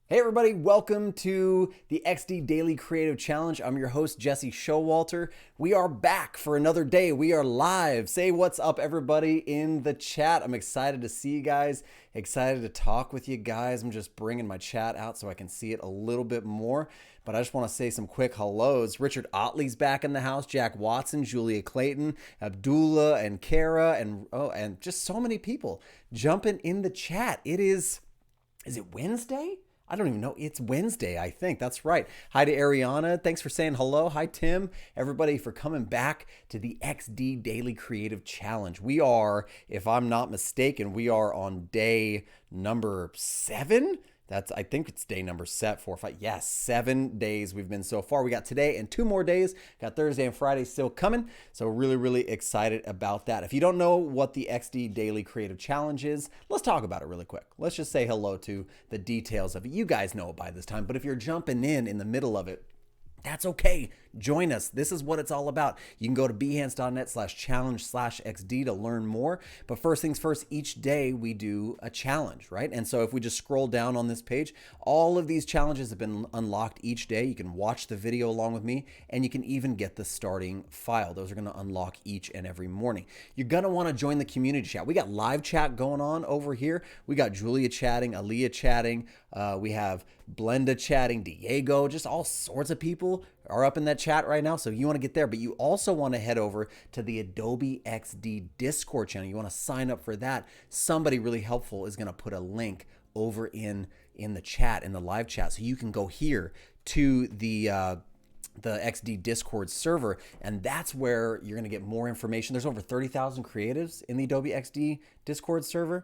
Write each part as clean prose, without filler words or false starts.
Hey everybody, welcome to the XD Daily Creative Challenge. I'm your host, Jesse Showalter. We are back for another day. We are live. Say what's up, everybody, in the chat. I'm excited to see you guys, excited to talk with you guys. I'm just bringing my chat out so I can see it a little bit more. But I just want to say some quick hellos. Richard Otley's back in the house, Jack Watson, Julia Clayton, Abdullah, and Kara, and just so many people jumping in the chat. Is it Wednesday? I don't even know. It's Wednesday, I think. That's right. Hi to Ariana. Thanks for saying hello. Hi, Tim. Everybody for coming back to the XD Daily Creative Challenge. We are, if I'm not mistaken, we are on day number 7. I think it's day number 4 or 5. Yes, 7 days we've been so far. We got today and 2 more days. Got Thursday and Friday still coming. So really, really excited about that. If you don't know what the XD Daily Creative Challenge is, let's talk about it really quick. Let's just say hello to the details of it. You guys know it by this time, but if you're jumping in the middle of it, that's okay. Join us. This is what it's all about. You can go to behance.net/challenge/XD to learn more. But first things first, each day we do a challenge, right? And so if we just scroll down on this page, all of these challenges have been unlocked each day. You can watch the video along with me, and you can even get the starting file. Those are going to unlock each and every morning. You're going to want to join the community chat. We got live chat going on over here. We got Julia chatting, Aaliyah chatting. We have Blenda chatting, Diego, just all sorts of people are up in that chat right now. So you want to get there, but you also want to head over to the Adobe XD Discord channel. You want to sign up for that. Somebody really helpful is going to put a link over in the chat, in the live chat. So you can go here to the XD Discord server, and that's where you're going to get more information. There's over 30,000 creatives in the Adobe XD Discord server.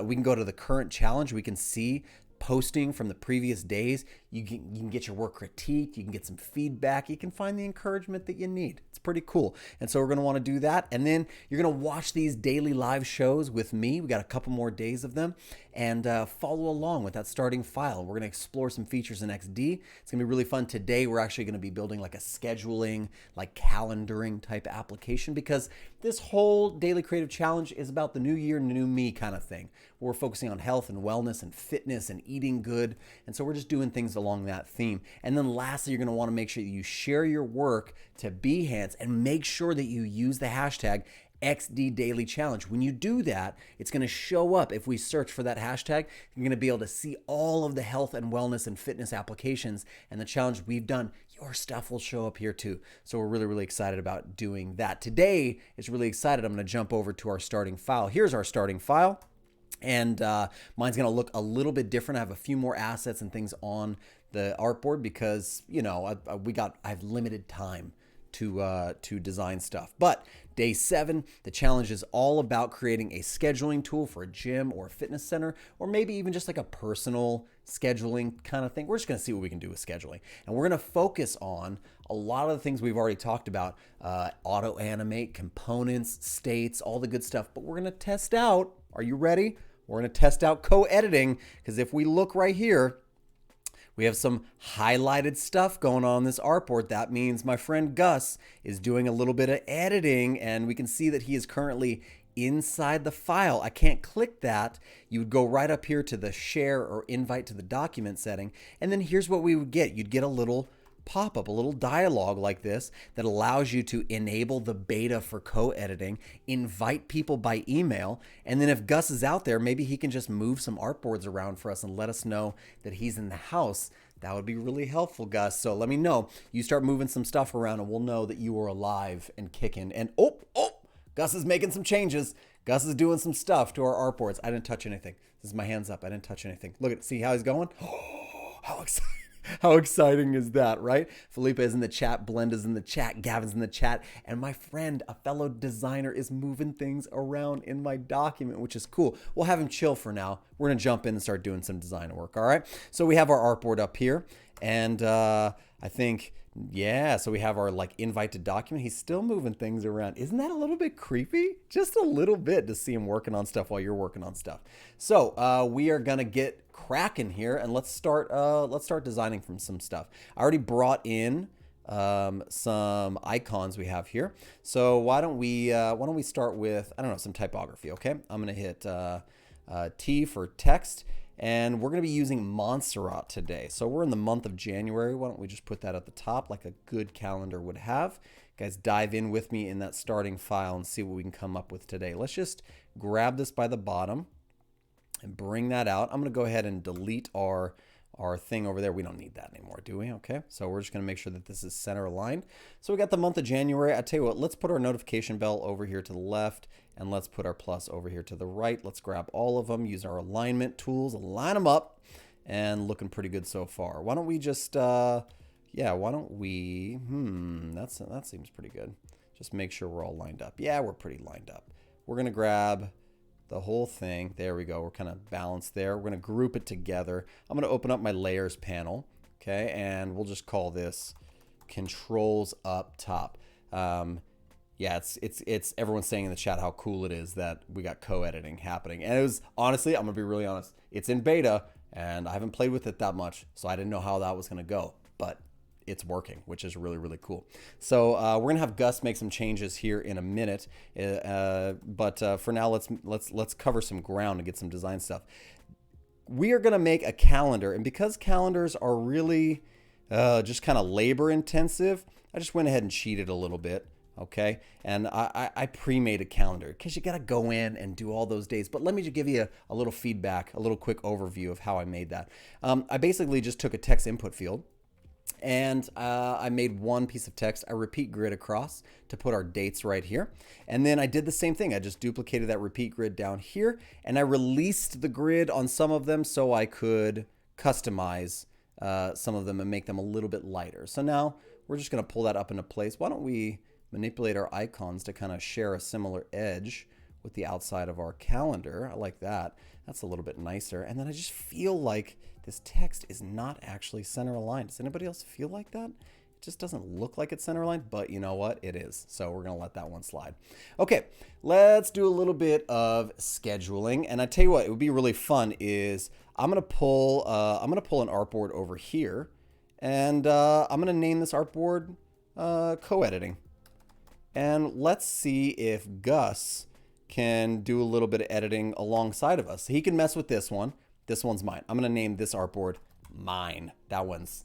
We can go to the current challenge. We can see posting from the previous days. You can get your work critiqued. You can get some feedback. You can find the encouragement that you need. It's pretty cool. And so we're going to want to do that. And then you're going to watch these daily live shows with me. We got a couple more days of them, and follow along with that starting file. We're going to explore some features in XD. It's going to be really fun. Today, we're actually going to be building like a scheduling, like calendaring type application, because this whole daily creative challenge is about the new year, new me kind of thing. We're focusing on health and wellness and fitness and eating good. And so we're just doing things along that theme. And then lastly, you're going to want to make sure that you share your work to Behance and make sure that you use the hashtag XD Daily Challenge. When you do that, it's going to show up. If we search for that hashtag, you're going to be able to see all of the health and wellness and fitness applications and the challenge we've done. Your stuff will show up here too. So we're really, really excited about doing that. Today is really excited. I'm going to jump over to our starting file. Here's our starting file. And mine's going to look a little bit different. I have a few more assets and things on the artboard because, you know, I have limited time to design stuff. But day 7, the challenge is all about creating a scheduling tool for a gym or a fitness center, or maybe even just like a personal scheduling kind of thing. We're just going to see what we can do with scheduling. And we're going to focus on a lot of the things we've already talked about, auto animate, components, states, all the good stuff. But we're going to test out, are you ready? We're going to test out co-editing, because if we look right here, we have some highlighted stuff going on this artboard. That means my friend Gus is doing a little bit of editing, and we can see that he is currently inside the file. I can't click that. You would go right up here to the share or invite to the document setting, and then here's what we would get. You'd get a little pop-up, a little dialogue like this that allows you to enable the beta for co-editing, invite people by email, and then if Gus is out there, maybe he can just move some artboards around for us and let us know that he's in the house. That would be really helpful, Gus. So let me know. You start moving some stuff around and we'll know that you are alive and kicking. And oh, Gus is making some changes. Gus is doing some stuff to our artboards. I didn't touch anything. This is my hands up. I didn't touch anything. Look at, see how he's going? Oh, how exciting. How exciting is that, right? Felipe is in the chat, Blenda's in the chat, Gavin's in the chat, and my friend, a fellow designer, is moving things around in my document, which is cool. We'll have him chill for now. We're going to jump in and start doing some design work, all right? So we have our artboard up here, and I think, yeah, so we have our like invite to document. He's still moving things around. Isn't that a little bit creepy? Just a little bit to see him working on stuff while you're working on stuff. So we are going to get cracking here, and let's start designing from some stuff. I already brought in some icons we have here. So why don't we start with, I don't know, some typography, okay? I'm going to hit T for text, And we're going to be using Montserrat today. So we're in the month of January. Why don't we just put that at the top like a good calendar would have. Guys, dive in with me in that starting file and see what we can come up with today. Let's just grab this by the bottom and bring that out. I'm going to go ahead and delete our thing over there. We don't need that anymore, do we? Okay, so we're just going to make sure that this is center aligned. So we got the month of January. I tell you what, let's put our notification bell over here to the left, and let's put our plus over here to the right. Let's grab all of them, use our alignment tools, line them up, and looking pretty good so far. Why don't we just, yeah, why don't we, that seems pretty good. Just make sure we're all lined up. Yeah, we're pretty lined up. We're going to grab the whole thing. There we go. We're kind of balanced there. We're going to group it together. I'm going to open up my layers panel. Okay. And we'll just call this controls up top. Yeah, it's everyone's saying in the chat how cool it is that we got co-editing happening. And it was, honestly, I'm going to be really honest. It's in beta and I haven't played with it that much. So I didn't know how that was going to go, but it's working, which is really, really cool. So we're going to have Gus make some changes here in a minute. But for now, let's cover some ground and get some design stuff. We are going to make a calendar. And because calendars are really just kind of labor intensive, I just went ahead and cheated a little bit. Okay. And I pre-made a calendar because you got to go in and do all those days. But let me just give you a little feedback, a little quick overview of how I made that. I basically just took a text input field. And I made one piece of text. I repeat grid across to put our dates right here. And then I did the same thing. I just duplicated that repeat grid down here. And I released the grid on some of them so I could customize some of them and make them a little bit lighter. So now we're just going to pull that up into place. Why don't we manipulate our icons to kind of share a similar edge with the outside of our calendar. I like that. That's a little bit nicer. And then I just feel like this text is not actually center aligned. Does anybody else feel like that? It just doesn't look like it's center aligned, but you know what? It is. So we're going to let that one slide. Okay, let's do a little bit of scheduling. And I tell you what, it would be really fun is I'm going to pull an artboard over here, and I'm going to name this artboard co-editing. And let's see if Gus can do a little bit of editing alongside of us. He can mess with this one. This one's mine. I'm going to name this artboard mine. That one's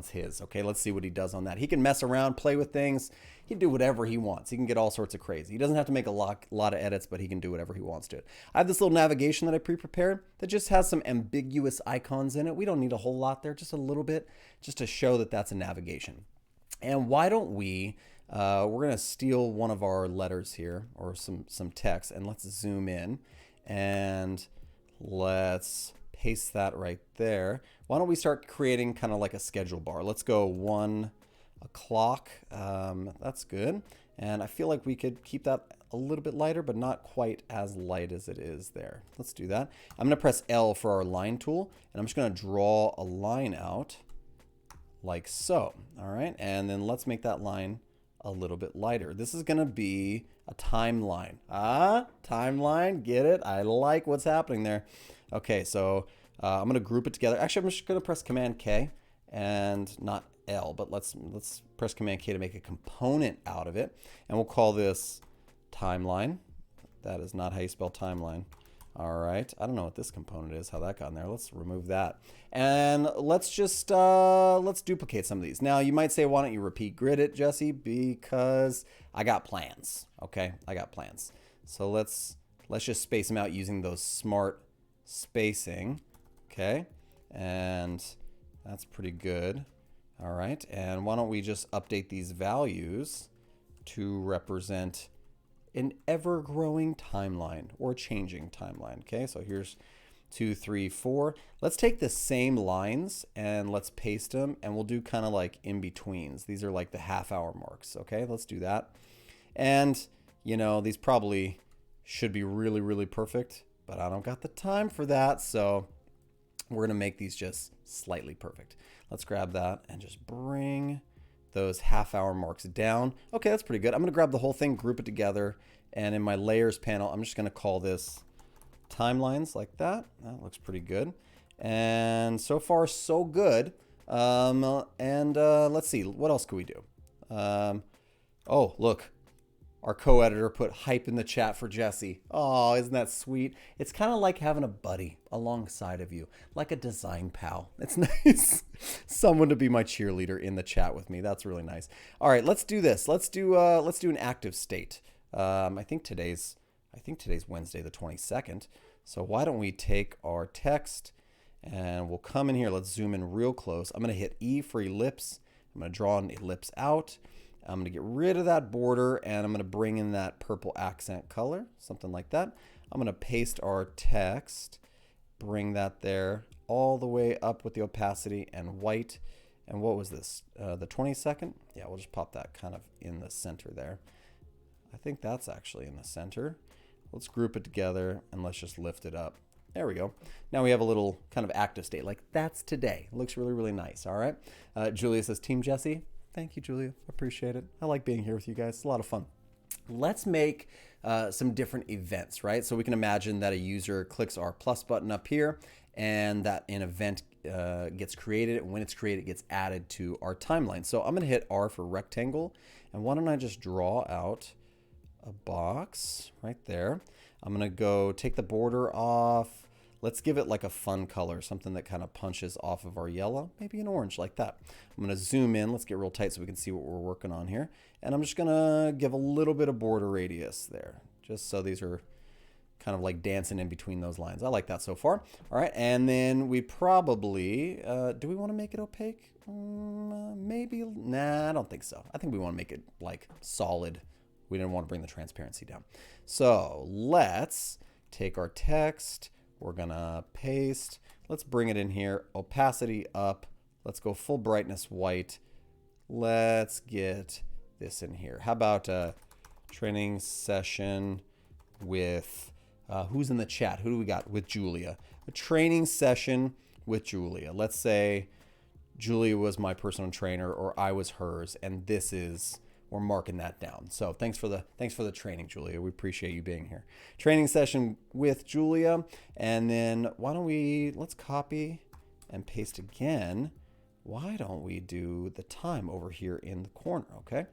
his. Okay, let's see what he does on that. He can mess around, play with things. He can do whatever he wants. He can get all sorts of crazy. He doesn't have to make a lot of edits, but he can do whatever he wants to it. I have this little navigation that I pre-prepared that just has some ambiguous icons in it. We don't need a whole lot there, just a little bit, just to show that that's a navigation. And why don't we, we're going to steal one of our letters here, or some text, and let's zoom in, and let's paste that right there. Why don't we start creating kind of like a schedule bar? Let's go 1 o'clock. That's good. And I feel like we could keep that a little bit lighter, but not quite as light as it is there. Let's do that. I'm going to press L for our line tool, and I'm just going to draw a line out like so. All right. And then let's make that line a little bit lighter. This is going to be a timeline. Timeline. Get it? I like what's happening there. Okay, so I'm going to group it together. Actually, I'm just going to press Command K and not L, but let's press Command K to make a component out of it. And we'll call this timeline. That is not how you spell timeline. All right. I don't know what this component is, how that got in there. Let's remove that. And let's just, let's duplicate some of these. Now, you might say, why don't you repeat grid it, Jesse? Because I got plans. Okay, I got plans. So let's just space them out using those smart spacing. Okay, and that's pretty good. All right, and why don't we just update these values to represent an ever-growing timeline or changing timeline. Okay, so here's 2, 3, 4. Let's take the same lines and let's paste them, and we'll do kind of like in-betweens. These are like the half-hour marks. Okay, let's do that. And, you know, these probably should be really, really perfect, but I don't got the time for that, so we're going to make these just slightly perfect. Let's grab that and just bring those half-hour marks down. Okay, that's pretty good. I'm going to grab the whole thing, group it together, and in my layers panel, I'm just going to call this timelines like that. That looks pretty good. And so far, so good. Let's see, what else could we do? Oh, look, Our co-editor put hype in the chat for Jesse. Oh, isn't that sweet? It's kind of like having a buddy alongside of you, like a design pal. It's nice. Someone to be my cheerleader in the chat with me. That's really nice. All right, let's do this. Let's do an active state. I think today's Wednesday the 22nd. So why don't we take our text and we'll come in here. Let's zoom in real close. I'm going to hit E for ellipse. I'm going to draw an ellipse out. I'm going to get rid of that border and I'm going to bring in that purple accent color, something like that. I'm going to paste our text, bring that there all the way up with the opacity and white. And what was this? The 22nd? Yeah, we'll just pop that kind of in the center there. I think that's actually in the center. Let's group it together and let's just lift it up. There we go. Now we have a little kind of active state. Like that's today. It looks really, really nice. All right. Julia says, Team Jesse. Thank you, Julia. Appreciate it. I like being here with you guys. It's a lot of fun. Let's make some different events, right? So we can imagine that a user clicks our plus button up here and that an event gets created. And when it's created, it gets added to our timeline. So I'm going to hit R for rectangle. And why don't I just draw out a box right there. I'm going to go take the border off. Let's give it like a fun color, something that kind of punches off of our yellow, maybe an orange like that. I'm going to zoom in. Let's get real tight so we can see what we're working on here. And I'm just going to give a little bit of border radius there, just so these are kind of like dancing in between those lines. I like that so far. All right. And then we probably, do we want to make it opaque? Maybe. Nah, I don't think so. I think we want to make it like solid. We didn't want to bring the transparency down. So let's take our text. We're going to paste. Let's bring it in here. Opacity up. Let's go full brightness white. Let's get this in here. How about a training session with, who's in the chat? Who do we got? With Julia. A training session with Julia. Let's say Julia was my personal trainer or I was hers, and this is, we're marking that down. So thanks for the training, Julia. We appreciate you being here. Training session with Julia. And then let's copy and paste again. Why don't we do the time over here in the corner, okay?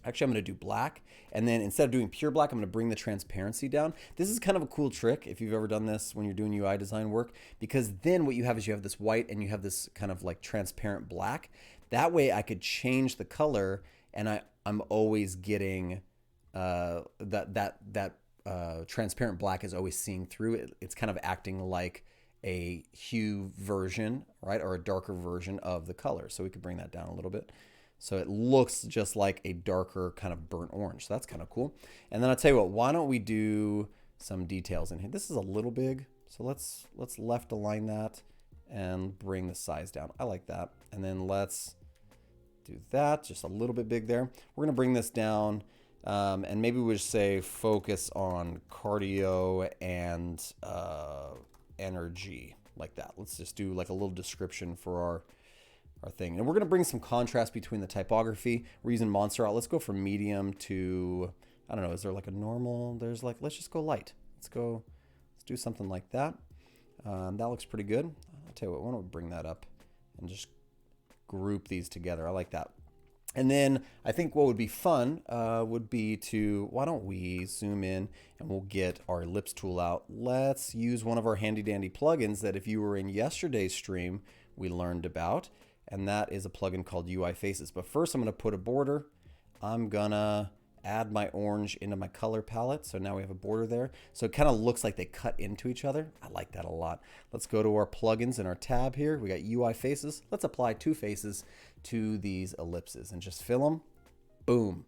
Actually, I'm going to do black. And then instead of doing pure black, I'm going to bring the transparency down. This is kind of a cool trick if you've ever done this when you're doing UI design work, because then what you have is you have this white and you have this kind of like transparent black. That way I could change the color and I'm always getting that transparent black is always seeing through it. It's kind of acting like a hue version, right? Or a darker version of the color. So we could bring that down a little bit. So it looks just like a darker kind of burnt orange. So that's kind of cool. And then I'll tell you what, why don't we do some details in here? This is a little big. So let's left align that and bring the size down. I like that. And then let's do that, just a little bit big there. We're going to bring this down and maybe we just say focus on cardio and energy like that. Let's just do like a little description for our thing. And we're going to bring some contrast between the typography. We're using Monster Out. Let's go from medium to, I don't know, is there like a normal? There's like, let's just go light. Let's do something like that. That looks pretty good. I'll tell you what, why don't we bring that up and just group these together. I like that. And then I think what would be fun would be to, why don't we zoom in and we'll get our ellipse tool out. Let's use one of our handy dandy plugins that if you were in yesterday's stream, we learned about. And that is a plugin called UI Faces. But first I'm going to put a border. I'm going to add my orange into my color palette. So now we have a border there. So it kind of looks like they cut into each other. I like that a lot. Let's go to our plugins in our tab here. We got UI Faces. Let's apply two faces to these ellipses and just fill them. Boom.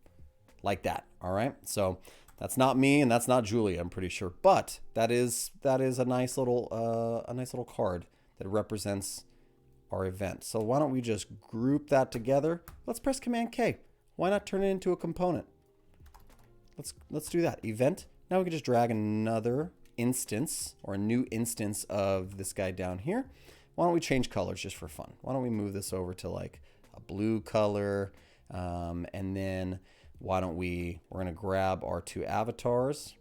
Like that. All right. So that's not me and that's not Julia, I'm pretty sure. But that is a nice little card that represents our event. So why don't we just group that together? Let's press Command K. Why not turn it into a component? Let's do that. Event. Now we can just drag another instance or a new instance of this guy down here. Why don't we change colors just for fun? Why don't we move this over to like a blue color? And then we're going to grab our two avatars.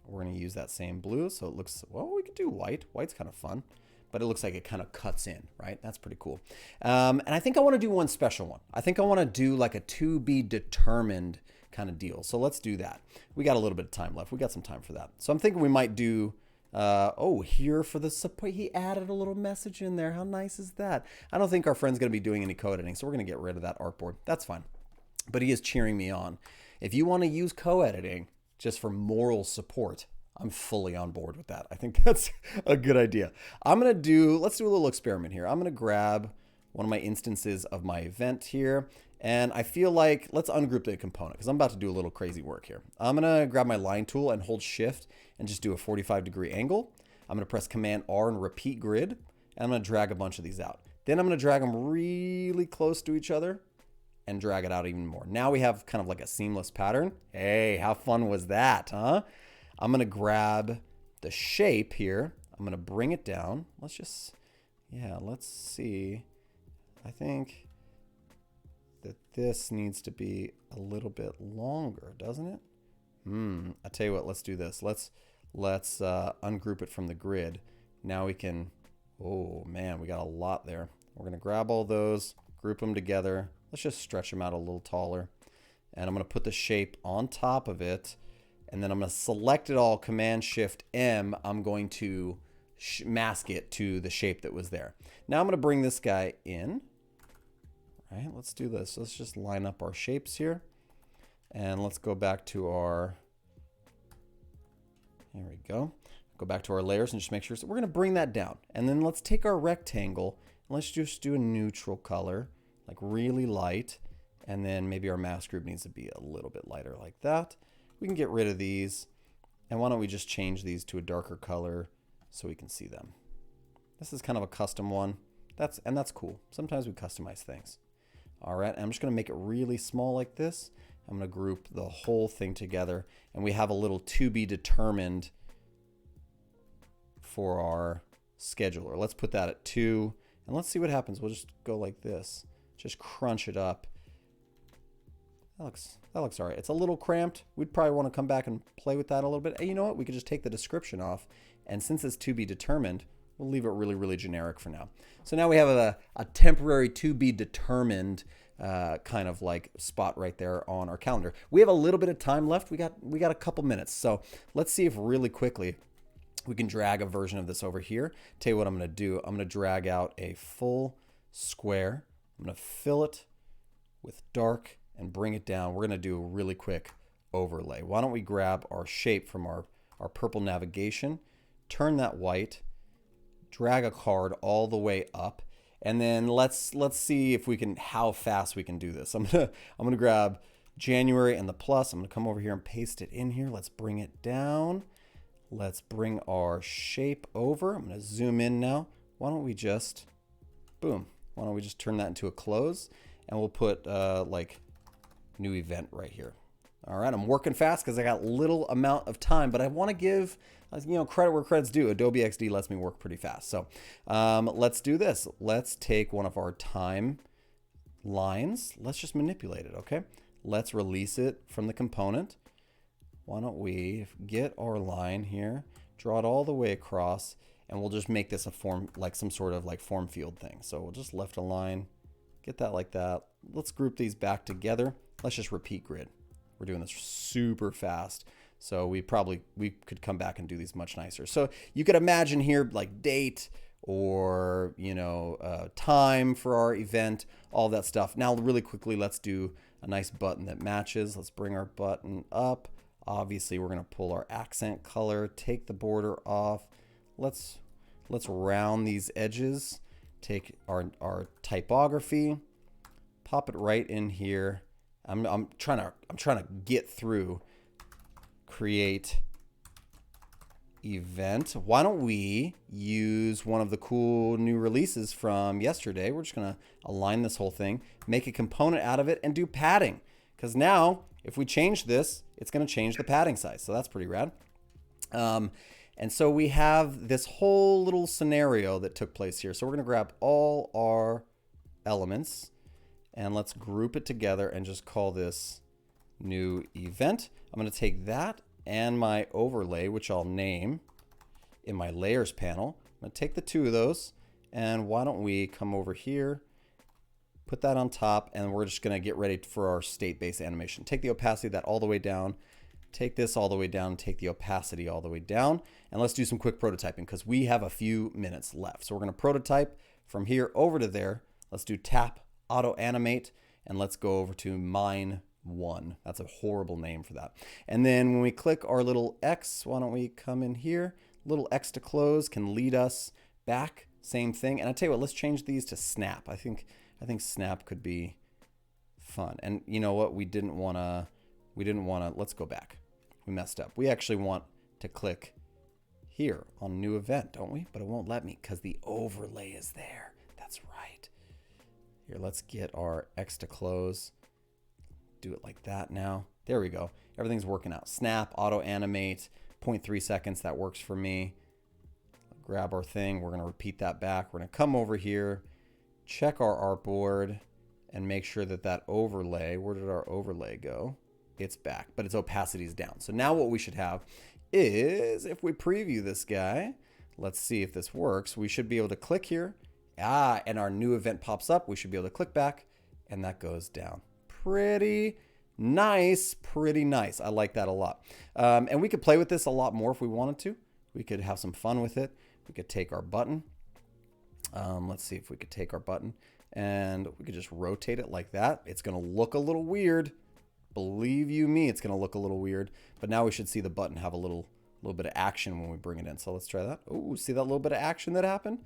We're going to use that same blue. So it looks, well, we could do white. White's kind of fun, but it looks like it kind of cuts in, right? That's pretty cool. And I think I want to do one special one. I think I want to do like a to be determined kind of deal. So let's do that. We got a little bit of time left. We got some time for that. So I'm thinking we might do, here for the support. He added a little message in there. How nice is that? I don't think our friend's going to be doing any co-editing, so we're going to get rid of that artboard. That's fine. But he is cheering me on. If you want to use co-editing just for moral support, I'm fully on board with that. I think that's a good idea. Let's do a little experiment here. I'm going to grab one of my instances of my event here. And I feel like, let's ungroup the component because I'm about to do a little crazy work here. I'm going to grab my line tool and hold shift and just do a 45-degree angle. I'm going to press Command R and repeat grid. And I'm going to drag a bunch of these out. Then I'm going to drag them really close to each other and drag it out even more. Now we have kind of like a seamless pattern. Hey, how fun was that, huh? I'm going to grab the shape here. I'm going to bring it down. Let's see. I think that this needs to be a little bit longer, doesn't it? I tell you what, let's do this. Let's ungroup it from the grid. Now we can, oh man, we got a lot there. We're going to grab all those, group them together. Let's just stretch them out a little taller. And I'm going to put the shape on top of it. And then I'm going to select it all, Command-Shift-M. I'm going to mask it to the shape that was there. Now I'm going to bring this guy in. All right, let's do this. Let's just line up our shapes here. And let's go back to our, there we go. Go back to our layers and just make sure. So we're going to bring that down. And then let's take our rectangle and let's just do a neutral color, like really light. And then maybe our mask group needs to be a little bit lighter like that. We can get rid of these. And why don't we just change these to a darker color so we can see them. This is kind of a custom one. That's cool. Sometimes we customize things. All right, I'm just going to make it really small like this. I'm going to group the whole thing together. And we have a little to be determined for our scheduler. Let's put that at 2. And let's see what happens. We'll just go like this. Just crunch it up. That looks all right. It's a little cramped. We'd probably want to come back and play with that a little bit. And you know what? We could just take the description off. And since it's to be determined, we'll leave it really generic for now. So now we have a temporary to be determined kind of like spot right there on our calendar. We have a little bit of time left. We got a couple minutes. So let's see if really quickly we can drag a version of this over here. Tell you what I'm going to do. I'm going to drag out a full square. I'm going to fill it with dark and bring it down. We're going to do a really quick overlay. Why don't we grab our shape from our purple navigation, turn that white, drag a card all the way up, and then let's see if we can, how fast we can do this. I'm gonna grab January and the plus. I'm gonna come over here and paste it in here. Let's bring it down. Let's bring our shape over. I'm gonna zoom in now. Why don't we just, boom. Why don't we just turn that into a close, and we'll put like new event right here. All right, I'm working fast because I got little amount of time, but I want to give credit where credit's due. Adobe XD lets me work pretty fast. So let's do this. Let's take one of our time lines. Let's just manipulate it, okay? Let's release it from the component. Why don't we get our line here, draw it all the way across, and we'll just make this a form, like some sort of like form field thing. So we'll just left align, get that like that. Let's group these back together. Let's just repeat grid. We're doing this super fast. So we could come back and do these much nicer. So you could imagine here like date or, time for our event, all that stuff. Now really quickly, let's do a nice button that matches. Let's bring our button up. Obviously we're going to pull our accent color, take the border off. Let's round these edges, take our typography, pop it right in here. I'm trying to get through create event. Why don't we use one of the cool new releases from yesterday? We're just going to align this whole thing, make a component out of it, and do padding. Because now, if we change this, it's going to change the padding size. So that's pretty rad. And so we have this whole little scenario that took place here. So we're going to grab all our elements and let's group it together and just call this new event. I'm going to take that and my overlay, which I'll name in my layers panel. I'm going to take the two of those, and why don't we come over here put that on top, and we're just gonna get ready for our state-based animation. Take the opacity of that all the way down, take this all the way down, take the opacity all the way down, and let's do some quick prototyping because we have a few minutes left. So we're gonna prototype from here over to there. Let's do tap, auto animate, and let's go over to mine 1. That's a horrible name for that. And then when we click our little X, why don't we come in here? Little X to close can lead us back, same thing. And I tell you what, let's change these to snap. I think snap could be fun. And you know what? We didn't want to, let's go back. We messed up. We actually want to click here on new event, don't we? But it won't let me because the overlay is there. That's right. Here, let's get our X to close. Do it like that now. There we go. Everything's working out. Snap, auto animate, 0.3 seconds. That works for me. Grab our thing. We're going to repeat that back. We're going to come over here, check our artboard, and make sure that that overlay, where did our overlay go? It's back, but its opacity is down. So now what we should have is, if we preview this guy, let's see if this works. We should be able to click here. And our new event pops up. We should be able to click back, and that goes down. Pretty nice, pretty nice. I like that a lot. And we could play with this a lot more if we wanted to. We could have some fun with it. We could take our button. Let's see if we could take our button and we could just rotate it like that. It's going to look a little weird. Believe you me, it's going to look a little weird. But now we should see the button have a little bit of action when we bring it in. So let's try that. Oh, see that little bit of action that happened?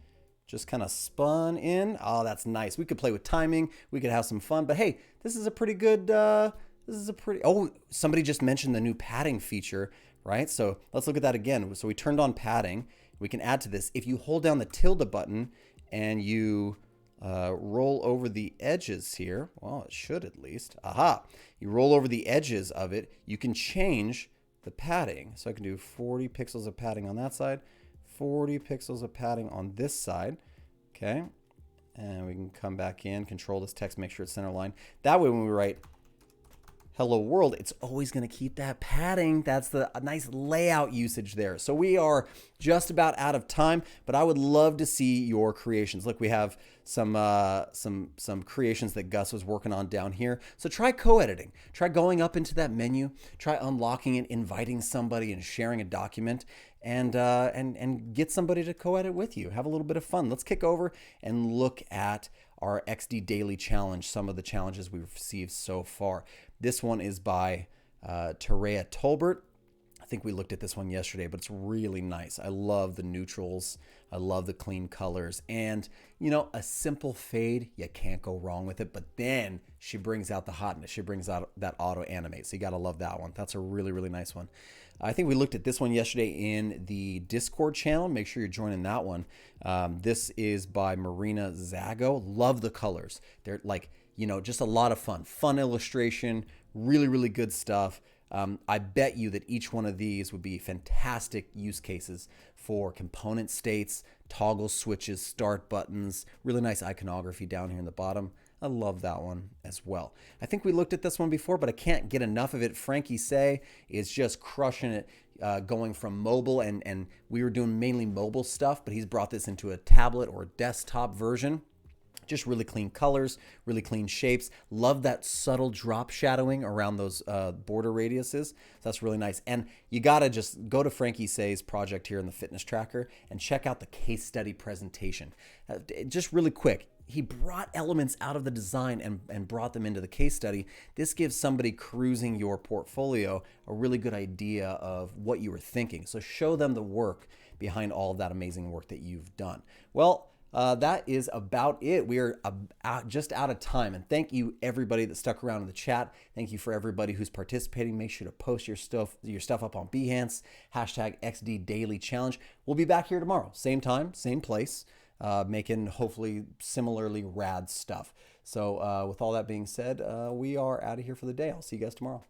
Just kind of spun in. Oh, that's nice. We could play with timing. We could have some fun. But hey, this is a pretty good, oh, somebody just mentioned the new padding feature, right? So let's look at that again. So we turned on padding. We can add to this. If you hold down the tilde button and you roll over the edges here, well, it should at least. Aha. You roll over the edges of it, you can change the padding. So I can do 40 pixels of padding on that side, 40 pixels of padding on this side. Okay. And we can come back in, control this text, make sure it's center line. That way when we write hello world, it's always going to keep that padding. That's the nice layout usage there. So we are just about out of time, but I would love to see your creations. Look, we have some creations that Gus was working on down here. So try co-editing. Try going up into that menu. Try unlocking it, inviting somebody, and sharing a document, and get somebody to co-edit with you. Have a little bit of fun. Let's kick over and look at our XD Daily Challenge, some of the challenges we've received so far. This one is by Terea Tolbert. I think we looked at this one yesterday, but it's really nice. I love the neutrals. I love the clean colors. And, you know, a simple fade, you can't go wrong with it. But then she brings out the hotness. She brings out that auto animate. So you got to love that one. That's a really, really nice one. I think we looked at this one yesterday in the Discord channel. Make sure you're joining that one. This is by Marina Zago. Love the colors. They're like, you know, just a lot of fun. Fun illustration, really, really good stuff. I bet you that each one of these would be fantastic use cases for component states, toggle switches, start buttons, really nice iconography down here in the bottom. I love that one as well. I think we looked at this one before, but I can't get enough of it. Frankie Say is just crushing it, going from mobile, and we were doing mainly mobile stuff, but he's brought this into a tablet or desktop version. Just really clean colors, really clean shapes. Love that subtle drop shadowing around those border radiuses. So that's really nice. And you gotta just go to Frankie Say's project here in the fitness tracker and check out the case study presentation. Just really quick, he brought elements out of the design and brought them into the case study. This gives somebody cruising your portfolio a really good idea of what you were thinking. So show them the work behind all of that amazing work that you've done. Well, that is about it. We are just out of time. And thank you everybody that stuck around in the chat. Thank you for everybody who's participating. Make sure to post your stuff up on Behance, #XD Daily Challenge. We'll be back here tomorrow. Same time, same place, making hopefully similarly rad stuff. So with all that being said, we are out of here for the day. I'll see you guys tomorrow.